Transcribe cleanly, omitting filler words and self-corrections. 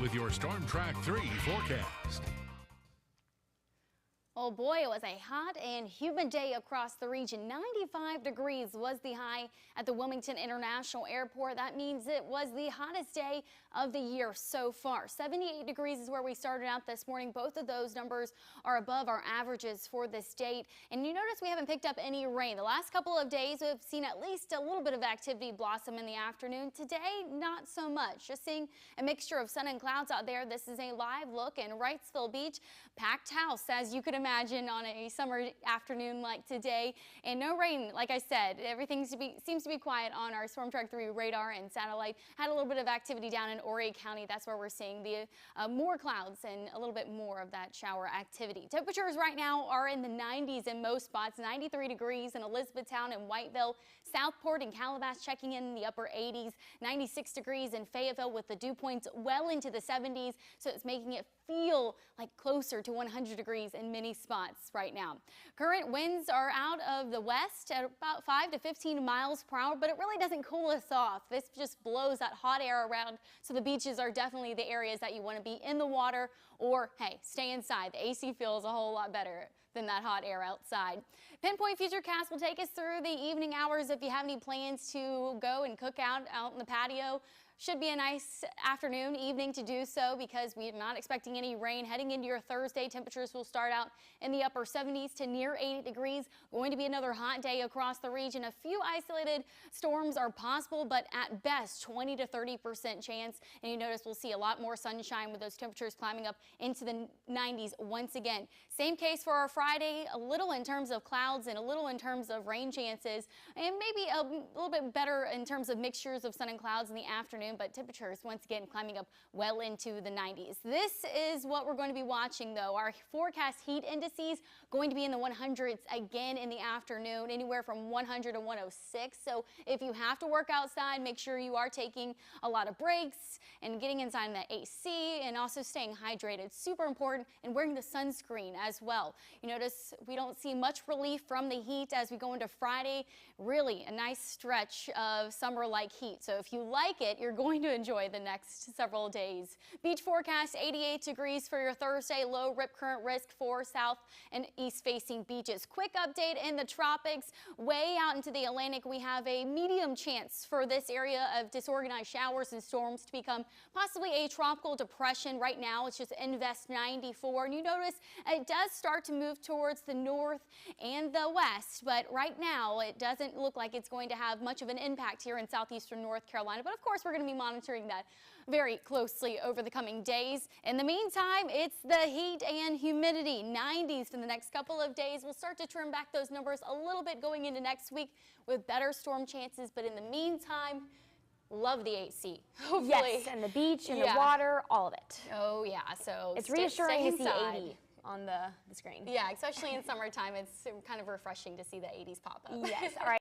with your Storm Track 3 forecast. Oh boy, it was a hot and humid day across the region. 95 degrees was the high at the Wilmington International Airport. That means it was the hottest day of the year so far. 78 degrees is where we started out this morning. Both of those numbers are above our averages for this date. And you notice we haven't picked up any rain. The last couple of days we've seen at least a little bit of activity blossom in the afternoon. Today, not so much. Just seeing a mixture of sun and clouds out there. This is a live look in Wrightsville Beach. Packed house, as you could imagine on a summer afternoon like today, and no rain. Like I said, everything seems to be quiet on our Storm Track 3 radar and satellite. Had a little bit of activity down in Horry County. That's where we're seeing the more clouds and a little bit more of that shower activity. Temperatures right now are in the 90s in most spots. 93 degrees in Elizabethtown and Whiteville. Southport and Calabash checking in the upper 80s. 96 degrees in Fayetteville with the dew points well into the 70s, so it's making it feel like closer to 100 degrees in many spots right now. Current winds are out of the west at about 5 to 15 miles per hour, but it really doesn't cool us off. This just blows that hot air around, so the beaches are definitely the areas that you want to be in the water or, hey, stay inside. The AC feels a whole lot better than that hot air outside. Pinpoint Futurecast will take us through the evening hours. If you have any plans to go and cook out in the patio, should be a nice afternoon, evening to do so because we're not expecting any rain. Heading into your Thursday, temperatures will start out in the upper 70s to near 80 degrees. Going to be another hot day across the region. A few isolated storms are possible, but at best 20 to 30% chance. And you notice we'll see a lot more sunshine with those temperatures climbing up into the 90s once again. Same case for our Friday, a little in terms of clouds and a little in terms of rain chances, and maybe a little bit better in terms of mixtures of sun and clouds in the afternoon. But temperatures once again climbing up well into the 90s. This is what we're going to be watching though. Our forecast heat indices going to be in the 100s again in the afternoon, anywhere from 100 to 106. So if you have to work outside, make sure you are taking a lot of breaks and getting inside the AC and also staying hydrated. Super important, and wearing the sunscreen as well. You notice we don't see much relief from the heat as we go into Friday. Really a nice stretch of summer-like heat. So if you like it, you're going to enjoy the next several days. Beach forecast 88 degrees for your Thursday. Low rip current risk for south and east facing beaches. Quick update in the tropics. Way out into the Atlantic, we have a medium chance for this area of disorganized showers and storms to become possibly a tropical depression. Right now it's just Invest 94, and you notice it does start to move towards the north and the west, but right now it doesn't look like it's going to have much of an impact here in southeastern North Carolina. But of course we're going to be monitoring that very closely over the coming days. In the meantime, it's the heat and humidity. 90s for the next couple of days. We'll start to trim back those numbers a little bit going into next week with better storm chances, but in the meantime, love the AC. Hopefully. Yes, and the beach and the water, all of it. Oh yeah, so it's reassuring to see 80 on the screen. Yeah, especially in summertime, it's kind of refreshing to see the 80s pop up. Yes, all right.